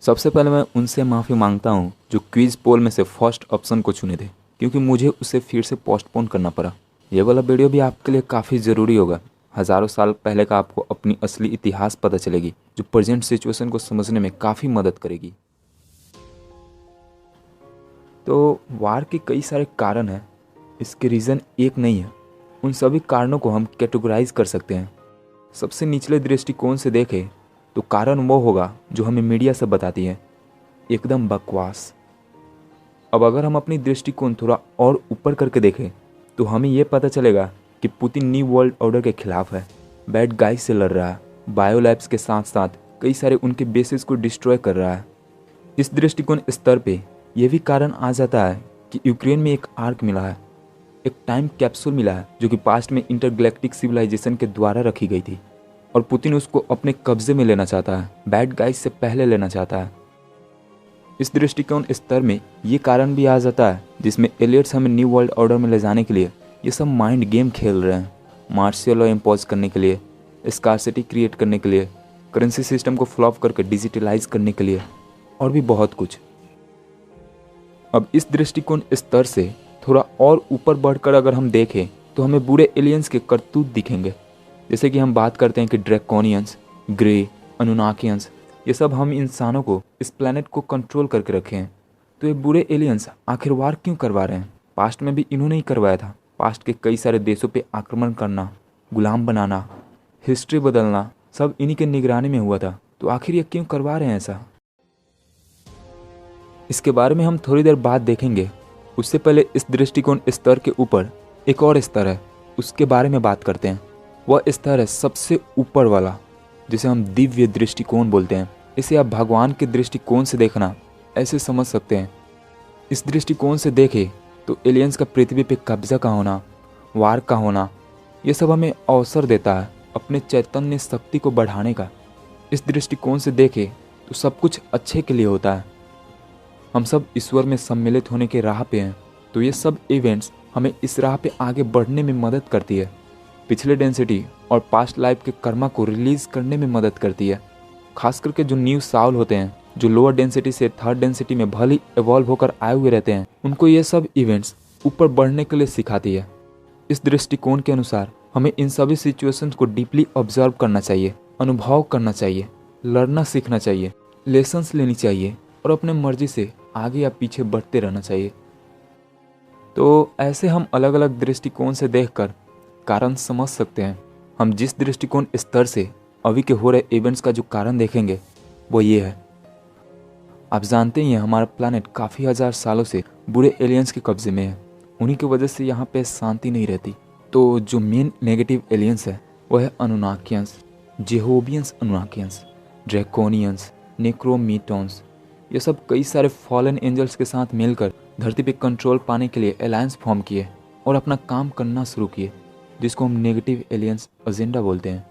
सबसे पहले मैं उनसे माफ़ी मांगता हूँ जो क्विज़ पोल में से फर्स्ट ऑप्शन को चुने थे, क्योंकि मुझे उसे फिर से पोस्टपोन करना पड़ा। ये वाला वीडियो भी आपके लिए काफ़ी ज़रूरी होगा। हज़ारों साल पहले का आपको अपनी असली इतिहास पता चलेगी, जो प्रेजेंट सिचुएशन को समझने में काफ़ी मदद करेगी। तो वार के कई सारे कारण हैं, इसके रीज़न एक नहीं है। उन सभी कारणों को हम कैटेगराइज कर सकते हैं। सबसे निचले दृष्टिकोण से देखें तो कारण वो होगा जो हमें मीडिया से बताती है, एकदम बकवास। अब अगर हम अपनी दृष्टिकोण थोड़ा और ऊपर करके देखें तो हमें ये पता चलेगा कि पुतिन न्यू वर्ल्ड ऑर्डर के खिलाफ है, बैड गाइस से लड़ रहा है, बायोलैब्स के साथ साथ कई सारे उनके बेसिस को डिस्ट्रॉय कर रहा है। इस दृष्टिकोण स्तर पे ये भी कारण आ जाता है कि यूक्रेन में एक आर्क मिला है, एक टाइम कैप्सूल मिला है जो कि पास्ट में इंटरगैलेक्टिक सिविलाइजेशन के द्वारा रखी गई थी और पुतिन उसको अपने कब्जे में लेना चाहता है, बैड गाइस से पहले लेना चाहता है। इस दृष्टिकोण स्तर में ये कारण भी आ जाता है जिसमें एलियट्स हमें न्यू वर्ल्ड ऑर्डर में ले जाने के लिए ये सब माइंड गेम खेल रहे हैं, मार्शियल लॉ इम्पोज करने के लिए, स्कार्सिटी क्रिएट करने के लिए, करेंसी सिस्टम को फ्लॉप करके डिजिटलाइज करने के लिए और भी बहुत कुछ। अब इस दृष्टिकोण स्तर से थोड़ा और ऊपर बढ़कर अगर हम देखें तो हमें बुरे एलियंस के करतूत दिखेंगे। जैसे कि हम बात करते हैं कि ड्रैकोनियंस, ग्रे, अनुनाकियंस, ये सब हम इंसानों को, इस प्लेनेट को कंट्रोल करके रखे हैं। तो ये बुरे एलियंस आखिर वार क्यों करवा रहे हैं? पास्ट में भी इन्होंने ही करवाया था। पास्ट के कई सारे देशों पे आक्रमण करना, गुलाम बनाना, हिस्ट्री बदलना, सब इन्हीं के निगरानी में हुआ था। तो आखिर ये क्यों करवा रहे हैं ऐसा? इसके बारे में हम थोड़ी देर बाद देखेंगे। उससे पहले इस दृष्टिकोण स्तर के ऊपर एक और स्तर है, उसके बारे में बात करते हैं। वह स्तर है सबसे ऊपर वाला, जिसे हम दिव्य दृष्टिकोण बोलते हैं। इसे आप भगवान के दृष्टिकोण से देखना ऐसे समझ सकते हैं। इस दृष्टिकोण से देखें तो एलियंस का पृथ्वी पे कब्जा का होना, वार का होना, ये सब हमें अवसर देता है अपने चैतन्य शक्ति को बढ़ाने का। इस दृष्टिकोण से देखें तो सब कुछ अच्छे के लिए होता है। हम सब ईश्वर में सम्मिलित होने के राह पे हैं, तो ये सब इवेंट्स हमें इस राह पे आगे बढ़ने में मदद करती है। पिछले डेंसिटी और पास्ट लाइफ के कर्मा को रिलीज करने में मदद करती है। खास करके जो न्यू साउल होते हैं, जो लोअर डेंसिटी से थर्ड डेंसिटी में भले ही इवॉल्व होकर आए हुए रहते हैं, उनको ये सब इवेंट्स ऊपर बढ़ने के लिए सिखाती है। इस दृष्टिकोण के अनुसार हमें इन सभी सिचुएशंस को डीपली ऑब्जर्व करना चाहिए, अनुभव करना चाहिए, लड़ना सीखना चाहिए, लेसन्स लेनी चाहिए और अपने मर्जी से आगे या पीछे बढ़ते रहना चाहिए। तो ऐसे हम अलग अलग दृष्टिकोण से देखकर कारण समझ सकते हैं। हम जिस दृष्टिकोण स्तर से अभी के हो रहे इवेंट्स का जो कारण देखेंगे वो ये है। आप जानते ही हैं हमारा प्लैनेट काफ़ी हजार सालों से बुरे एलियंस के कब्जे में है। उन्हीं की वजह से यहाँ पे शांति नहीं रहती। तो जो मेन नेगेटिव एलियंस है वह है अनुनाकियंस, जेहोबियंस अनुनाकियंस, ड्रैकोनियंस, नेक्रोमीटॉन्स। ये सब कई सारे फॉलन एंजल्स के साथ मिलकर धरती पे कंट्रोल पाने के लिए अलायंस फॉर्म किए और अपना काम करना शुरू किए, जिसको हम नेगेटिव एलियंस एजेंडा बोलते हैं।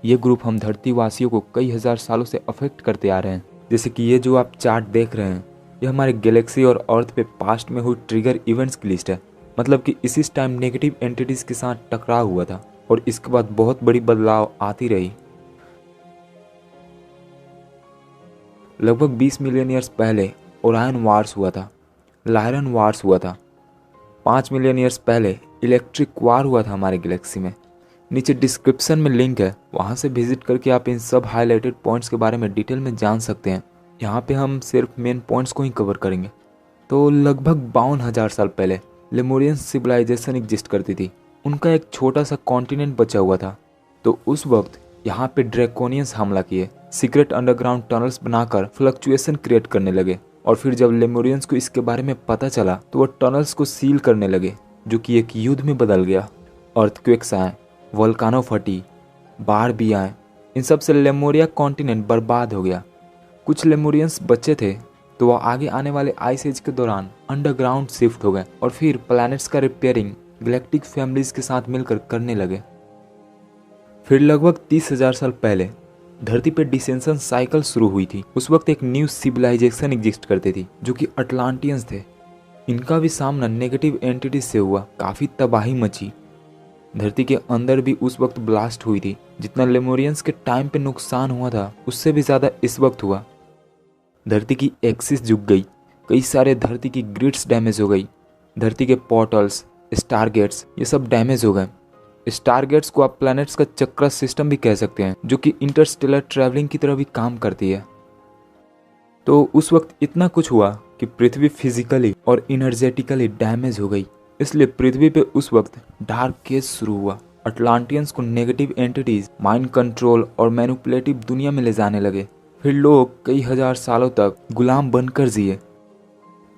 ये ग्रुप हम धरती वासियों को कई हजार सालों से अफेक्ट करते आ रहे हैं। जैसे कि ये जो आप चार्ट देख रहे हैं, ये हमारे गैलेक्सी और अर्थ पे पास्ट में हुई ट्रिगर इवेंट्स की लिस्ट है। मतलब कि इसी टाइम नेगेटिव एंटिटीज के साथ टकराव हुआ था और इसके बाद बहुत बड़ी बदलाव आती रही। लगभग 20 मिलियन ईयर्स पहले ओरायन वार्स हुआ था, लायरन वार्स हुआ था। 5 मिलियन ईयर्स पहले इलेक्ट्रिक वार हुआ था हमारे गैलेक्सी में। नीचे डिस्क्रिप्शन में लिंक है, वहाँ से विजिट करके आप इन सब हाईलाइटेड पॉइंट्स के बारे में डिटेल में जान सकते हैं। यहाँ पे हम सिर्फ मेन पॉइंट्स को ही कवर करेंगे। तो लगभग 52,000 साल पहले लेमुरियन सिविलाइजेशन एग्जिस्ट करती थी। उनका एक छोटा सा कॉन्टिनेंट बचा हुआ था। तो उस वक्त यहाँ पे ड्रैकोनियंस हमला किए, सीक्रेट अंडरग्राउंड टनल्स बनाकर फ्लक्चुएशन क्रिएट करने लगे। और फिर जब लेमुरियंस को इसके बारे में पता चला तो वो टनल्स को सील करने लगे, जो कि एक युद्ध में बदल गया। अर्थक्वेक्स आए, वोल्कानो फटी, बाढ़ भी आए। इन सब से लेमुरिया कॉन्टिनेंट बर्बाद हो गया। कुछ लेमुरियंस बचे थे तो वह आगे आने वाले आइस एज के दौरान अंडरग्राउंड शिफ्ट हो गए और फिर प्लैनेट्स का रिपेयरिंग गैलेक्टिक फैमिलीज के साथ मिलकर करने लगे। फिर लगभग 30,000 साल पहले धरती पे डिसेंशन साइकिल शुरू हुई थी। उस वक्त एक न्यू सिविलाइजेशन एग्जिस्ट करती थी जो कि अटलांटियंस थे। इनका भी सामना नेगेटिव एंटिटीज से हुआ, काफ़ी तबाही मची। धरती के अंदर भी उस वक्त ब्लास्ट हुई थी। जितना लेमोरियंस के टाइम पे नुकसान हुआ था उससे भी ज़्यादा इस वक्त हुआ। धरती की एक्सिस झुक गई, कई सारे धरती की ग्रिड्स डैमेज हो गई, धरती के पोर्टल्स, स्टारगेट्स ये सब डैमेज हो गए। स्टारगेट्स को आप प्लैनेट्स का चक्र सिस्टम भी कह सकते हैं, जो कि इंटरस्टेलर ट्रैवलिंग की तरह भी काम करती है। तो उस वक्त इतना कुछ हुआ कि पृथ्वी फिजिकली और इनर्जेटिकली डैमेज हो गई। इसलिए पृथ्वी पे उस वक्त डार्क एज शुरू हुआ। अटलांटियंस को नेगेटिव एंटिटीज, माइंड कंट्रोल और मैनिपुलेटिव दुनिया में ले जाने लगे। फिर लोग कई हजार सालों तक गुलाम बनकर जिए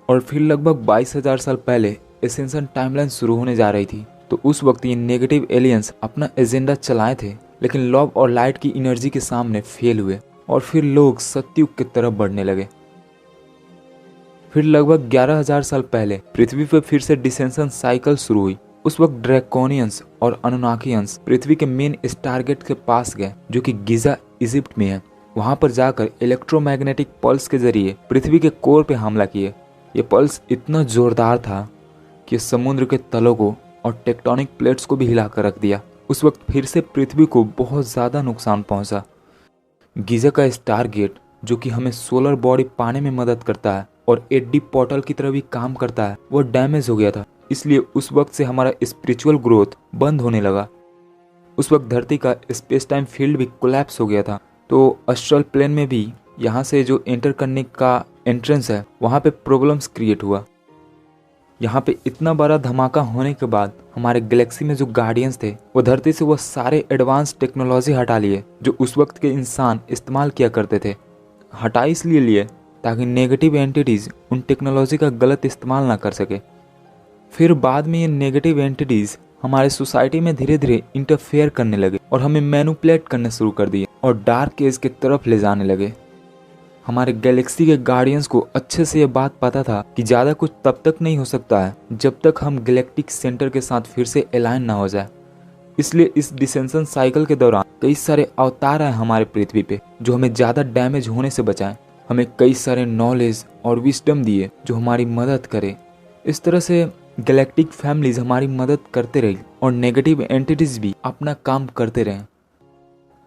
और फिर लगभग 22,000 साल पहले एसेंशन टाइमलाइन शुरू होने जा रही थी। तो उस वक्त ये नेगेटिव एलियंस अपना एजेंडा चलाए थे, लेकिन लव और लाइट की एनर्जी के सामने फेल हुए और फिर लोग सत्युग की तरफ बढ़ने लगे। फिर लगभग 11,000 साल पहले पृथ्वी पर फिर से डिसेंशन साइकिल शुरू हुई। उस वक्त ड्रैकोनियंस और अनुनाकियंस पृथ्वी के मेन स्टारगेट के पास गए, जो कि गिजा इजिप्ट में है। वहां पर जाकर इलेक्ट्रोमैग्नेटिक पल्स के जरिए पृथ्वी के कोर पे हमला किए। ये पल्स इतना जोरदार था कि समुद्र के तलों को और टेक्टोनिक प्लेट्स को भी हिलाकर रख दिया। उस वक्त फिर से पृथ्वी को बहुत ज्यादा नुकसान पहुंचा। गीजा का स्टारगेट, जो कि हमें सोलर बॉडी पाने में मदद करता है और एडी पोर्टल की तरह भी काम करता है, वो डैमेज हो गया था। इसलिए उस वक्त से हमारा स्पिरिचुअल ग्रोथ बंद होने लगा। उस वक्त धरती का स्पेस टाइम फील्ड भी कोलैप्स हो गया था। तो अस्ट्रल प्लेन में भी यहाँ से जो एंटर करने का एंट्रेंस है वहाँ पे प्रॉब्लम्स क्रिएट हुआ। यहाँ पे इतना बड़ा धमाका होने के बाद हमारे गैलेक्सी में जो गार्डियंस थे वो धरती से वो सारे एडवांस टेक्नोलॉजी हटा लिए जो उस वक्त के इंसान इस्तेमाल किया करते थे। हटा इसलिए लिए ताकि नेगेटिव एंटिटीज उन टेक्नोलॉजी का गलत इस्तेमाल ना कर सके। फिर बाद में ये नेगेटिव एंटिटीज हमारे सोसाइटी में धीरे धीरे इंटरफेयर करने लगे और हमें मैनिपुलेट करने शुरू कर दिए और डार्क एज की तरफ ले जाने लगे। हमारे गैलेक्सी के गार्डियंस को अच्छे से ये बात पता था कि ज़्यादा कुछ तब तक नहीं हो सकता है जब तक हम गैलेक्टिक सेंटर के साथ फिर से अलाइन ना हो जाए। इसलिए इस डिसेंशन साइकिल के दौरान कई सारे अवतार आए हमारे पृथ्वी पे जो हमें ज़्यादा डैमेज होने से बचाएं। हमें कई सारे नॉलेज और विस्डम दिए जो हमारी मदद करे। इस तरह से गैलेक्टिक फैमिलीज हमारी मदद करते रही और नेगेटिव एंटिटीज भी अपना काम करते रहे।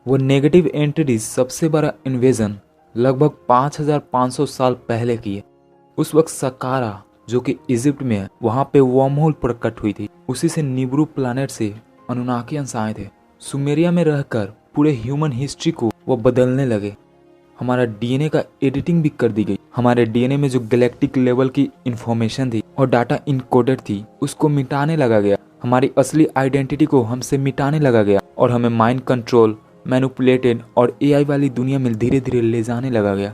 वो नेगेटिव एंटिटीज सबसे बड़ा इन्वेजन लगभग 5,500 साल पहले की है। उस वक्त सकारा, जो कि इजिप्ट में है, वहाँ पे वर्म होल प्रकट हुई थी। उसी से निब्रू प्लैनेट से अनुनाकियंस आए थे। सुमेरिया में रहकर पूरे ह्यूमन हिस्ट्री को वो बदलने लगे। हमारा डीएनए का एडिटिंग भी कर दी गई। हमारे डीएनए में जो गैलेक्टिक लेवल की इंफॉर्मेशन थी और डाटा इनकोडेड थी उसको मिटाने लगा गया। हमारी असली आइडेंटिटी को हमसे मिटाने लगा गया और हमें माइंड कंट्रोल, मैनिपुलेटेड और एआई वाली दुनिया में धीरे धीरे ले जाने लगा गया।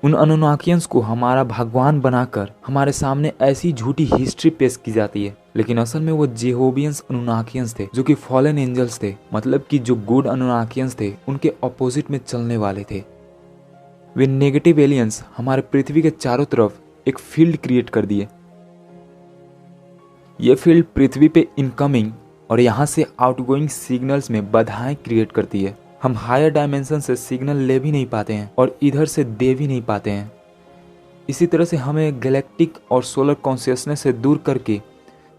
उन अनुनाकियंस को हमारा भगवान बनाकर हमारे सामने ऐसी झूठी हिस्ट्री पेश की जाती है, लेकिन असल में वो जेहोबियंस अनुनाकियंस थे जो कि फॉलन एंजल्स थे। मतलब कि जो गुड अनुनाकियंस थे उनके ऑपोजिट में चलने वाले थे। वे नेगेटिव एलियंस हमारे पृथ्वी के चारों तरफ एक फील्ड क्रिएट कर दिए। ये फील्ड पृथ्वी पे इनकमिंग और यहाँ से आउटगोइंग सिग्नल्स में बाधाएं क्रिएट करती है। हम हायर डायमेंशन से सिग्नल ले भी नहीं पाते हैं और इधर से दे भी नहीं पाते हैं। इसी तरह से हमें गैलेक्टिक और सोलर कॉन्शियसनेस से दूर करके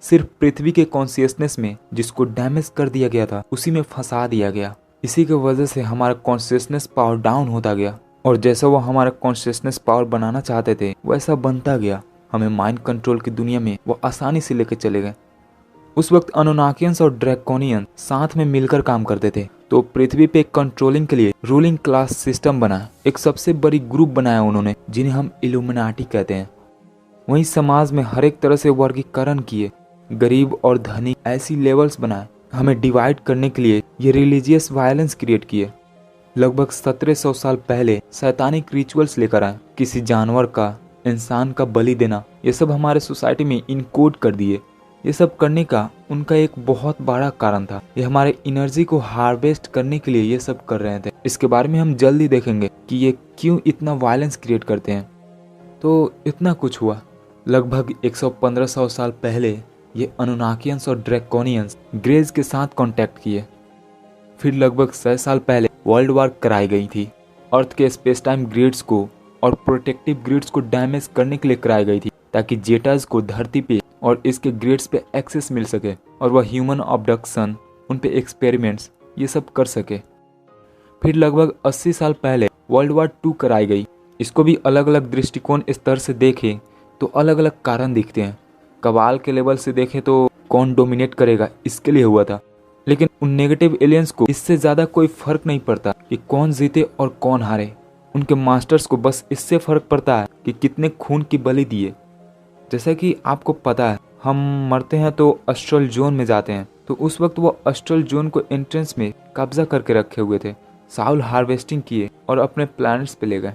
सिर्फ पृथ्वी के कॉन्शियसनेस में, जिसको डैमेज कर दिया गया था, उसी में फंसा दिया गया। इसी की वजह से हमारा कॉन्शियसनेस पावर डाउन होता गया और जैसा वो हमारा कॉन्शियसनेस पावर बनाना चाहते थे वैसा बनता गया। हमें माइंड कंट्रोल की दुनिया में वो आसानी से लेकर चले गए। उस वक्त अनुनाकियंस और ड्रैकोनियन साथ में मिलकर काम करते थे। तो पृथ्वी पे कंट्रोलिंग के लिए रूलिंग क्लास सिस्टम बना, एक सबसे बड़ी ग्रुप बनाया उन्होंने जिन्हें हम इल्यूमिनाटी कहते हैं। वहीं समाज में हर एक तरह से वर्गीकरण किए, गरीब और धनी ऐसी लेवल्स बनाए। हमें डिवाइड करने के लिए ये रिलीजियस वायलेंस क्रिएट किए। लगभग 1700 साल पहले शैतानिक रिचुअल्स लेकर आए। किसी जानवर का, इंसान का बलि देना, ये सब हमारे सोसाइटी में इनकोड कर दिए। ये सब करने का उनका एक बहुत बड़ा कारण था। ये हमारे एनर्जी को हार्वेस्ट करने के लिए ये सब कर रहे थे। इसके बारे में हम जल्दी देखेंगे कि ये क्यों इतना वायलेंस क्रिएट करते हैं। तो इतना कुछ हुआ। लगभग 11500 साल पहले ये अनुनाकियंस और ड्रैकोनियंस ग्रेज के साथ कांटेक्ट किए। फिर लगभग 6 साल पहले वर्ल्ड वार कराई गई थी। अर्थ के स्पेस टाइम ग्रिड्स को और प्रोटेक्टिव ग्रिड्स को डैमेज करने के लिए कराई गई थी ताकि जेटास को धरती पे और इसके ग्रिड्स पे एक्सेस मिल सके और वह ह्यूमन अबडक्शन, उन पे एक्सपेरिमेंट्स ये सब कर सके। फिर लगभग 80 साल पहले वर्ल्ड वार 2 कराई गई। इसको भी अलग अलग दृष्टिकोण स्तर से देखें तो अलग अलग कारण दिखते हैं। कबाल के लेवल से देखें तो कौन डोमिनेट करेगा इसके लिए हुआ था, लेकिन उन नेगेटिव एलियंस को इससे ज़्यादा कोई फर्क नहीं पड़ता कि कौन जीते और कौन हारे। उनके मास्टर्स को बस इससे फर्क पड़ता है कि कितने खून की बलि दिए। जैसा कि आपको पता है, हम मरते हैं तो अस्ट्रल जोन में जाते हैं, तो उस वक्त वो अस्ट्रल जोन को एंट्रेंस में कब्जा करके रखे हुए थे। साउल हार्वेस्टिंग किए और अपने प्लैनेट्स पे ले गए।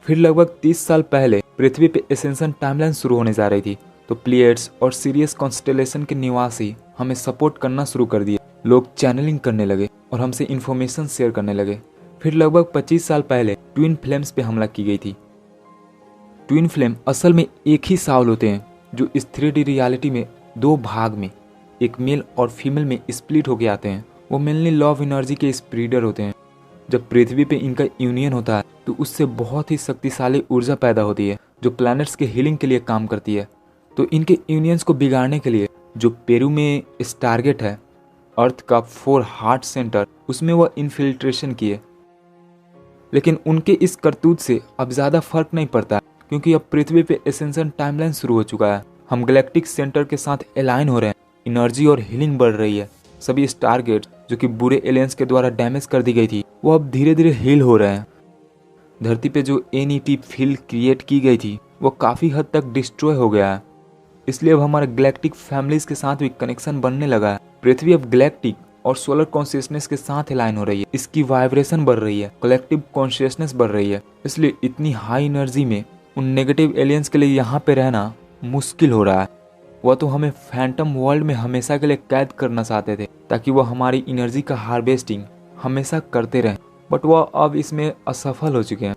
फिर लगभग 30 साल पहले पृथ्वी पे एसेंशन टाइमलाइन शुरू होने जा रही थी, तो प्लेयर्स और सीरियस कॉन्स्टेलेशन के निवासी हमें सपोर्ट करना शुरू कर दिए। लोग चैनलिंग करने लगे और हमसे इन्फॉर्मेशन शेयर करने लगे। फिर लगभग 25 साल पहले ट्विन फ्लेम्स पे हमला की गई थी। ट्विन फ्लेम असल में एक ही साउल होते हैं जो इस 3D रियलिटी में 2 भाग में, एक मेल और फीमेल में स्प्लिट होके आते हैं। वो मेनली लव ऑफ एनर्जी के स्प्रीडर होते हैं। जब पृथ्वी पे इनका यूनियन होता है तो उससे बहुत ही शक्तिशाली ऊर्जा पैदा होती है जो प्लैनेट्स के हीलिंग के लिए काम करती है। तो इनके यूनियंस को बिगाड़ने के लिए जो पेरू में इस टारगेट है अर्थ का 4 हार्ट सेंटर, उसमें वह इन्फिल्ट्रेशन किए। लेकिन उनके इस करतूत से अब ज़्यादा फर्क नहीं पड़ता क्योंकि अब पृथ्वी पे एसेंशन टाइमलाइन शुरू हो चुका है। हम गैलेक्टिक सेंटर के साथ अलाइन हो रहे हैं, एनर्जी और हीलिंग बढ़ रही है। सभी टारगेट जो कि बुरे एलियंस के द्वारा डैमेज कर दी गई थी वो अब धीरे धीरे हील हो रहे हैं। धरती पे जो NET फील्ड क्रिएट की गई थी वो काफ़ी हद तक डिस्ट्रॉय हो गया है। इसलिए अब हमारे गैलेक्टिक फैमिलीज के साथ भी कनेक्शन बनने लगा है। पृथ्वी अब गैलेक्टिक और सोलर कॉन्शियसनेस के साथ अलाइन हो रही है। इसकी वाइब्रेशन बढ़ रही है, कलेक्टिव कॉन्शियसनेस बढ़ रही है। इसलिए इतनी हाई एनर्जी में उन नेगेटिव एलियंस के लिए यहाँ पे रहना मुश्किल हो रहा है। वह तो हमें फैंटम वर्ल्ड में हमेशा के लिए कैद करना चाहते थे ताकि वह हमारी एनर्जी का हार्वेस्टिंग हमेशा करते रहें, बट वह अब इसमें असफल हो चुके हैं।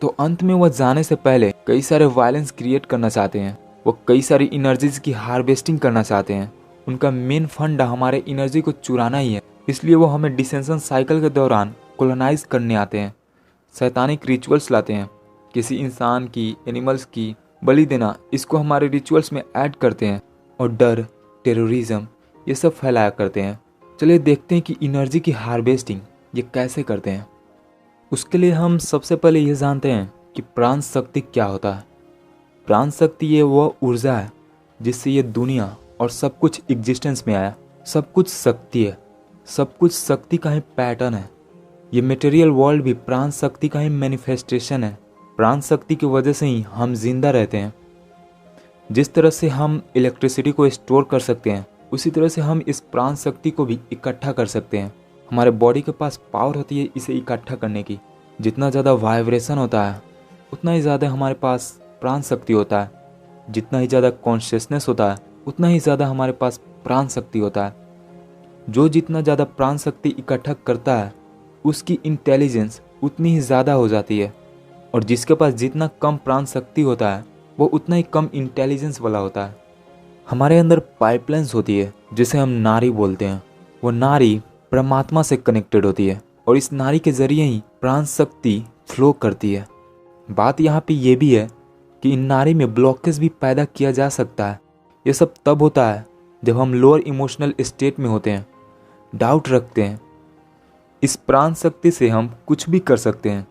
तो अंत में वह जाने से पहले कई सारे वायलेंस क्रिएट करना चाहते हैं। वो कई सारी एनर्जीज की हार्वेस्टिंग करना चाहते हैं। उनका मेन फंडा हमारे एनर्जी को चुराना ही है। इसलिए वो हमें डिसेंशन साइकिल के दौरान कोलोनाइज करने आते हैं, शैतानिक रिचुअल्स लाते हैं। किसी इंसान की, एनिमल्स की बलि देना, इसको हमारे रिचुअल्स में ऐड करते हैं और डर, टेररिज्म ये सब फैलाया करते हैं। चलिए देखते हैं कि एनर्जी की हार्वेस्टिंग ये कैसे करते हैं। उसके लिए हम सबसे पहले ये जानते हैं कि प्राण शक्ति क्या होता है। प्राण शक्ति ये वह ऊर्जा है जिससे ये दुनिया और सब कुछ एग्जिस्टेंस में आया। सब कुछ शक्ति है, सब कुछ शक्ति का ही पैटर्न है। ये मटेरियल वर्ल्ड भी प्राण शक्ति का ही मैनिफेस्टेशन है। प्राण शक्ति की वजह से ही हम जिंदा रहते हैं। जिस तरह से हम इलेक्ट्रिसिटी को स्टोर कर सकते हैं, उसी तरह से हम इस प्राण शक्ति को भी इकट्ठा कर सकते हैं। हमारे बॉडी के पास पावर होती है इसे इकट्ठा करने की। जितना ज़्यादा वाइब्रेशन होता है उतना ही ज़्यादा हमारे पास प्राण शक्ति होता है। जितना ही ज़्यादा कॉन्शियसनेस होता है उतना ही ज़्यादा हमारे पास प्राण शक्ति होता है। जो जितना ज़्यादा प्राण शक्ति इकट्ठा करता है उसकी इंटेलिजेंस उतनी ही ज़्यादा हो जाती है, और जिसके पास जितना कम प्राण शक्ति होता है वो उतना ही कम इंटेलिजेंस वाला होता है। हमारे अंदर पाइपलाइंस होती है जिसे हम नाड़ी बोलते हैं। वो नाड़ी परमात्मा से कनेक्टेड होती है और इस नाड़ी के जरिए ही प्राण शक्ति फ्लो करती है। बात यहाँ पे ये भी है कि इन नाड़ी में ब्लॉकेज भी पैदा किया जा सकता है। ये सब तब होता है जब हम लोअर इमोशनल स्टेट में होते हैं, डाउट रखते हैं। इस प्राण शक्ति से हम कुछ भी कर सकते हैं।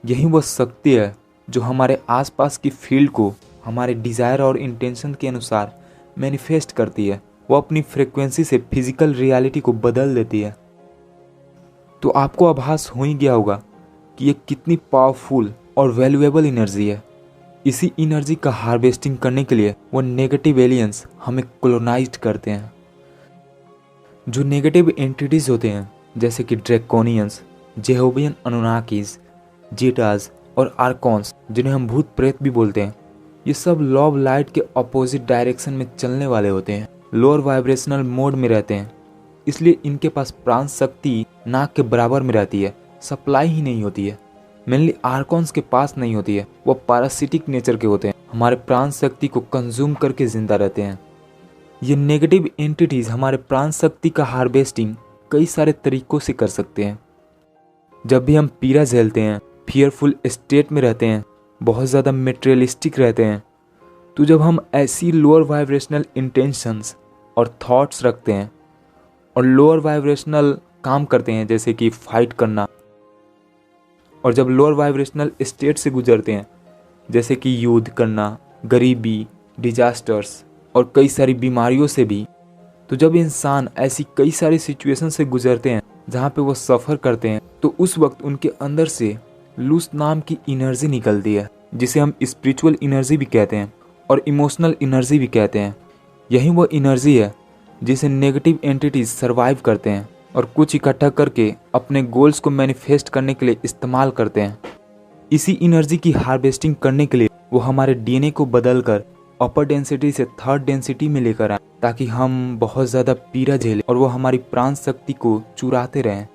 यही वो शक्ति है जो हमारे आसपास की फील्ड को हमारे डिज़ायर और इंटेंशन के अनुसार मैनिफेस्ट करती है। वो अपनी फ्रीक्वेंसी से फिजिकल रियलिटी को बदल देती है। तो आपको आभास हो ही गया होगा कि ये कितनी पावरफुल और वैल्यूएबल एनर्जी है। इसी एनर्जी का हार्वेस्टिंग करने के लिए वो नेगेटिव एलियंस हमें कोलोनाइज्ड करते हैं। जो नेगेटिव एंटिटीज होते हैं जैसे कि ड्रैकोनियंस, जेहोवियन अनुनाकीज, जीटास और आर्कॉन्स, जिन्हें हम भूत प्रेत भी बोलते हैं, ये सब लॉ ऑफ लाइट के अपोजिट डायरेक्शन में चलने वाले होते हैं। लोअर वाइब्रेशनल मोड में रहते हैं। इसलिए इनके पास प्राण शक्ति नाक के बराबर में रहती है, सप्लाई ही नहीं होती है। मेनली आर्कॉन्स के पास नहीं होती है, वो पैरासिटिक नेचर के होते हैं, हमारे प्राण शक्ति को कंज्यूम करके जिंदा रहते हैं। ये नेगेटिव एंटिटीज हमारे प्राण शक्ति का हार्वेस्टिंग कई सारे तरीकों से कर सकते हैं। जब भी हम पीड़ा झेलते हैं, फियरफुल स्टेट में रहते हैं, बहुत ज़्यादा मेटेरियलिस्टिक रहते हैं, तो जब हम ऐसी लोअर वाइब्रेशनल इंटेंशंस और थॉट्स रखते हैं और लोअर वाइब्रेशनल काम करते हैं, जैसे कि फाइट करना, और जब लोअर वाइब्रेशनल स्टेट से गुजरते हैं जैसे कि युद्ध करना, गरीबी, डिजास्टर्स और कई सारी बीमारियों से भी, तो जब इंसान ऐसी कई सारी सिचुएशन से गुजरते हैं जहाँ पे वो सफ़र करते हैं, तो उस वक्त उनके अंदर से लूस नाम की एनर्जी निकलती है, जिसे हम स्पिरिचुअल एनर्जी भी कहते हैं और इमोशनल एनर्जी भी कहते हैं। यही वो एनर्जी है जिसे नेगेटिव एंटिटीज सर्वाइव करते हैं और कुछ इकट्ठा करके अपने गोल्स को मैनिफेस्ट करने के लिए इस्तेमाल करते हैं। इसी एनर्जी की हार्वेस्टिंग करने के लिए वो हमारे डीएनए को बदलकर अपर डेंसिटी से थर्ड डेंसिटी में लेकर आए, ताकि हम बहुत ज़्यादा पीड़ा झेलें और वो हमारी प्राण शक्ति को चुराते रहें।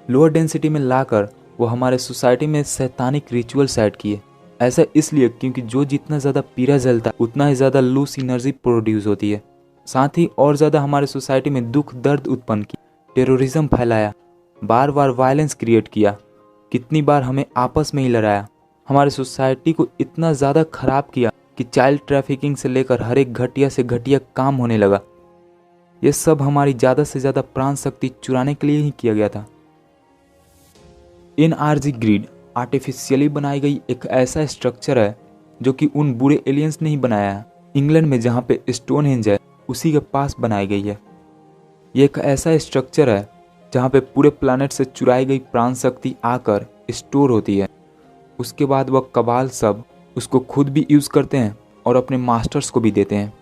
लोअर डेंसिटी में लाकर वो हमारे सोसाइटी में शैतानिक रिचुअल सेट किए। ऐसा इसलिए क्योंकि जो जितना ज़्यादा पीड़ा जलता है उतना ही ज़्यादा लूस एनर्जी प्रोड्यूस होती है। साथ ही और ज़्यादा हमारे सोसाइटी में दुख दर्द उत्पन्न किया, टेररिज्म फैलाया, बार बार वायलेंस क्रिएट किया, कितनी बार हमें आपस में ही लड़ाया, हमारे सोसाइटी को इतना ज़्यादा ख़राब किया कि चाइल्ड ट्रैफिकिंग से लेकर हर एक घटिया से घटिया काम होने लगा। ये सब हमारी ज़्यादा से ज़्यादा प्राण शक्ति चुराने के लिए ही किया गया था। एनआरजी ग्रिड आर्टिफिशियली बनाई गई एक ऐसा स्ट्रक्चर है जो कि उन बुरे एलियंस ने ही बनाया है। इंग्लैंड में जहाँ पे स्टोनहेंज है उसी के पास बनाई गई है। ये एक ऐसा स्ट्रक्चर है जहाँ पे पूरे प्लैनेट से चुराई गई प्राण शक्ति आकर स्टोर होती है। उसके बाद वह कबाल सब उसको खुद भी यूज़ करते हैं और अपने मास्टर्स को भी देते हैं।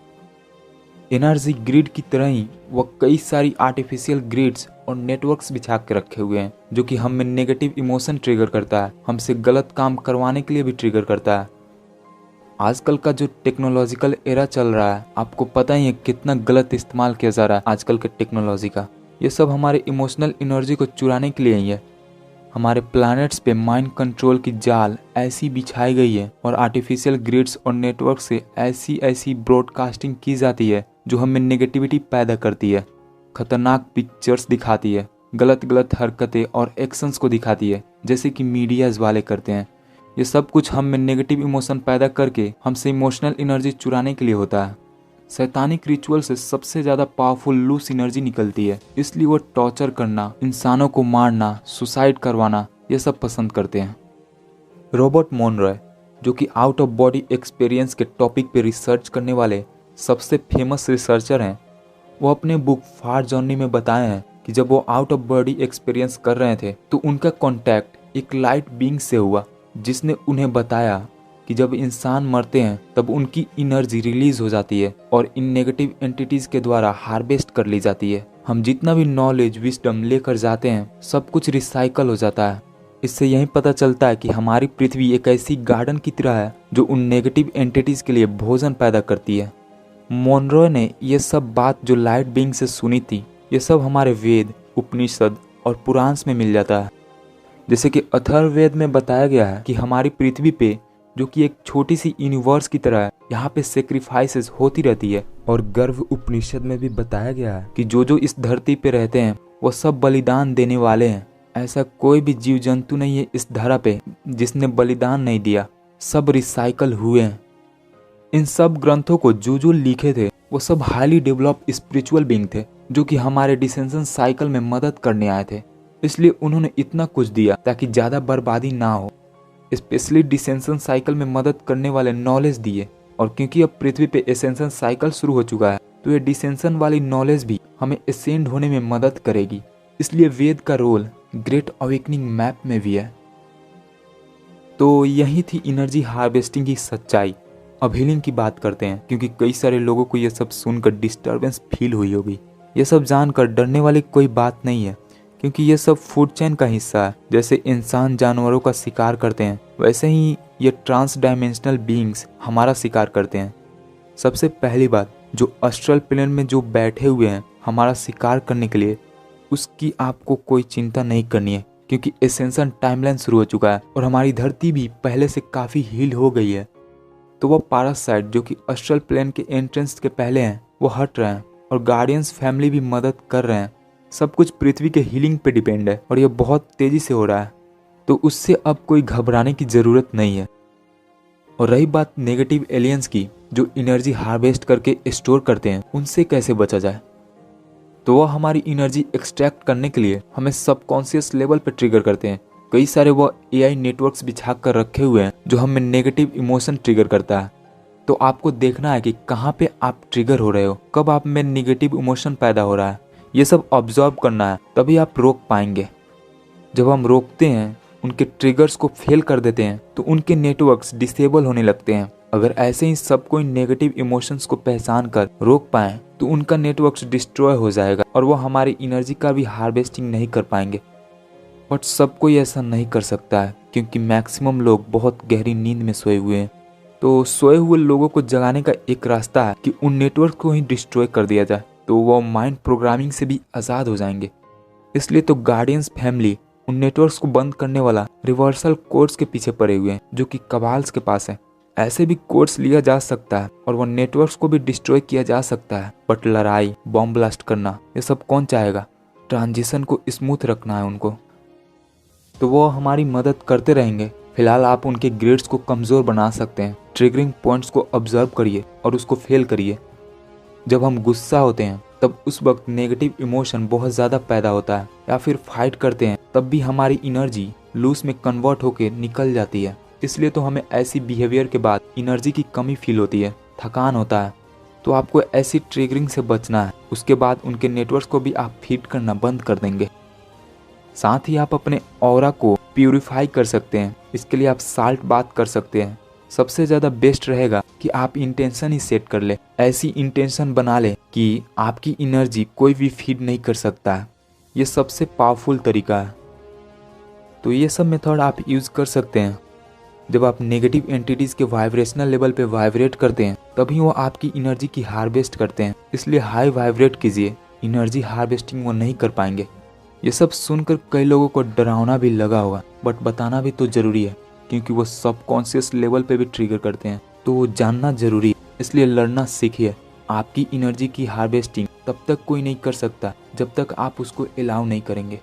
एनर्जी ग्रिड की तरह ही वह कई सारी आर्टिफिशियल ग्रिड्स और नेटवर्क्स बिछा के रखे हुए हैं, जो कि हम में नेगेटिव इमोशन ट्रिगर करता है, हमसे गलत काम करवाने के लिए भी ट्रिगर करता है। आजकल का जो टेक्नोलॉजिकल एरा चल रहा है, आपको पता ही है कितना गलत इस्तेमाल किया जा रहा है आजकल के टेक्नोलॉजी का। ये सब हमारे इमोशनल एनर्जी को चुराने के लिए ही है। हमारे प्लैनेट्स पे माइंड कंट्रोल की जाल ऐसी बिछाई गई है और आर्टिफिशियल ग्रिड्स और नेटवर्क से ऐसी ब्रॉडकास्टिंग की जाती है जो हमें नेगेटिविटी पैदा करती है, खतरनाक पिक्चर्स दिखाती है, गलत हरकतें और एक्शंस को दिखाती है, जैसे कि मीडियाज वाले करते हैं। ये सब कुछ हम में नेगेटिव इमोशन पैदा करके हमसे इमोशनल एनर्जी चुराने के लिए होता है। शैतानिक रिचुअल से सबसे ज़्यादा पावरफुल लूस एनर्जी निकलती है, इसलिए वो टॉर्चर करना, इंसानों को मारना, सुसाइड करवाना ये सब पसंद करते हैं। रॉबर्ट मोनरॉय, जो कि आउट ऑफ बॉडी एक्सपीरियंस के टॉपिक पे रिसर्च करने वाले सबसे फेमस रिसर्चर हैं, वो अपने बुक फार जर्नी में बताए हैं कि जब वो आउट ऑफ बॉडी एक्सपीरियंस कर रहे थे तो उनका कॉन्टैक्ट एक लाइट बीइंग से हुआ, जिसने उन्हें बताया कि जब इंसान मरते हैं तब उनकी एनर्जी रिलीज हो जाती है और इन नेगेटिव एंटिटीज के द्वारा हार्वेस्ट कर ली जाती है। हम जितना भी नॉलेज विजडम लेकर जाते हैं सब कुछ रिसाइकल हो जाता है। इससे यही पता चलता है कि हमारी पृथ्वी एक ऐसी गार्डन की तरह है जो उन नेगेटिव एंटिटीज के लिए भोजन पैदा करती है। मोनरॉय ने ये सब बात जो लाइट बीइंग से सुनी थी, ये सब हमारे वेद, उपनिषद और पुराण्स में मिल जाता है। जैसे कि अथर्ववेद में बताया गया है कि हमारी पृथ्वी पे, जो कि एक छोटी सी यूनिवर्स की तरह है, यहाँ पे सेक्रीफाइसेस होती रहती है। और गर्भ उपनिषद में भी बताया गया है कि जो इस धरती पे रहते हैं वो सब बलिदान देने वाले हैं। ऐसा कोई भी जीव जंतु नहीं है इस धरा पे जिसने बलिदान नहीं दिया, सब रिसाइकल हुए हैं। इन सब ग्रंथों को जो लिखे थे वो सब हाईली डेवलप्ड स्पिरिचुअल बीइंग थे, जो कि हमारे डिसेंशन साइकिल में मदद करने आए थे। इसलिए उन्होंने इतना कुछ दिया ताकि ज़्यादा बर्बादी ना हो, स्पेशली डिसेंशन साइकिल में मदद करने वाले नॉलेज दिए। और क्योंकि अब पृथ्वी पे एसेंशन साइकिल शुरू हो चुका है तो ये डिसेंशन वाली नॉलेज भी हमें एसेंड होने में मदद करेगी। इसलिए वेद का रोल ग्रेट अवेकनिंग मैप में भी है। तो यही थी एनर्जी हार्वेस्टिंग की सच्चाई। अब हीलिंग की बात करते हैं, क्योंकि कई सारे लोगों को ये सब सुनकर डिस्टर्बेंस फील हुई होगी। ये सब जानकर डरने वाली कोई बात नहीं है, क्योंकि ये सब फूड चेन का हिस्सा है। जैसे इंसान जानवरों का शिकार करते हैं, वैसे ही ये ट्रांस डायमेंशनल बीइंग्स हमारा शिकार करते हैं। सबसे पहली बात, जो अस्ट्रल प्लेन में जो बैठे हुए हैं हमारा शिकार करने के लिए, उसकी आपको कोई चिंता नहीं करनी है, क्योंकि एसेंशन टाइमलाइन शुरू हो चुका है और हमारी धरती भी पहले से काफ़ी हील हो गई है। तो वह पारासाइट जो कि अस्ट्रल प्लेन के एंट्रेंस के पहले हैं वो हट रहे हैं और गार्डियंस फैमिली भी मदद कर रहे हैं। सब कुछ पृथ्वी के हीलिंग पे डिपेंड है और ये बहुत तेज़ी से हो रहा है, तो उससे अब कोई घबराने की ज़रूरत नहीं है। और रही बात नेगेटिव एलियंस की जो एनर्जी हार्वेस्ट करके स्टोर करते हैं, उनसे कैसे बचा जाए? तो वह हमारी एनर्जी एक्सट्रैक्ट करने के लिए हमें सबकॉन्शियस लेवल पर ट्रिगर करते हैं। कई सारे वह AI नेटवर्क्स बिछा कर रखे हुए हैं जो हमें नेगेटिव इमोशन ट्रिगर करता है। तो आपको देखना है कि कहाँ पे आप ट्रिगर हो रहे हो, कब आप में नेगेटिव इमोशन पैदा हो रहा है, ये सब ऑब्जर्व करना है, तभी आप रोक पाएंगे। जब हम रोकते हैं, उनके ट्रिगर्स को फेल कर देते हैं, तो उनके नेटवर्क्स डिसेबल होने लगते हैं। अगर ऐसे ही सब कोई नेगेटिव इमोशंस को पहचान कर रोक पाए तो उनका नेटवर्क्स डिस्ट्रॉय हो जाएगा और वो हमारी एनर्जी का भी हार्वेस्टिंग नहीं कर पाएंगे। बट सब कोई ऐसा नहीं कर सकता है क्योंकि मैक्सिमम लोग बहुत गहरी नींद में सोए हुए हैं। तो सोए हुए लोगों को जगाने का एक रास्ता है कि उन नेटवर्क को ही डिस्ट्रॉय कर दिया जाए, तो वो माइंड प्रोग्रामिंग से भी आज़ाद हो जाएंगे। इसलिए तो गार्डियंस फैमिली उन नेटवर्क्स को बंद करने वाला रिवर्सल कोर्स के पीछे पड़े हुए हैं जो कि कबाल्स के पास है। ऐसे भी कोर्स लिया जा सकता है और वो नेटवर्क्स को भी डिस्ट्रॉय किया जा सकता है। बट लड़ाई, बॉम्ब ब्लास्ट करना, ये सब कौन चाहेगा? ट्रांजिशन को स्मूथ रखना है उनको। तो वो हमारी मदद करते रहेंगे। फिलहाल आप उनके ग्रिड्स को कमज़ोर बना सकते हैं। ट्रिगरिंग पॉइंट्स को ऑब्जर्व करिए और उसको फेल करिए। जब हम गुस्सा होते हैं तब उस वक्त नेगेटिव इमोशन बहुत ज़्यादा पैदा होता है, या फिर फाइट करते हैं तब भी हमारी एनर्जी लूज में कन्वर्ट होकर निकल जाती है। इसलिए तो हमें ऐसी बिहेवियर के बाद एनर्जी की कमी फील होती है, थकान होता है। तो आपको ऐसी ट्रिगरिंग से बचना है। उसके बाद उनके नेटवर्क्स को भी आप फीड करना बंद कर देंगे। साथ ही आप अपने ऑरा को प्यूरिफाई कर सकते हैं। इसके लिए आप साल्ट बात कर सकते हैं। सबसे ज़्यादा बेस्ट रहेगा कि आप इंटेंशन ही सेट कर ले। ऐसी इंटेंशन बना ले कि आपकी एनर्जी कोई भी फीड नहीं कर सकता है। ये सबसे पावरफुल तरीका है। तो ये सब मेथड आप यूज़ कर सकते हैं। जब आप नेगेटिव एंटिटीज़ के वाइब्रेशनल लेवल पे वाइब्रेट करते हैं तभी वो आपकी एनर्जी की हार्वेस्ट करते हैं। इसलिए हाई वाइब्रेट कीजिए, एनर्जी हार्वेस्टिंग वो नहीं कर पाएंगे। ये सब सुनकर कई लोगों को डरावना भी लगा होगा, बट बताना भी तो ज़रूरी है क्योंकि वो सबकॉन्शियस लेवल पे भी ट्रिगर करते हैं। तो वो जानना ज़रूरी है। इसलिए लड़ना सीखिए। आपकी एनर्जी की हार्वेस्टिंग तब तक कोई नहीं कर सकता जब तक आप उसको अलाउ नहीं करेंगे।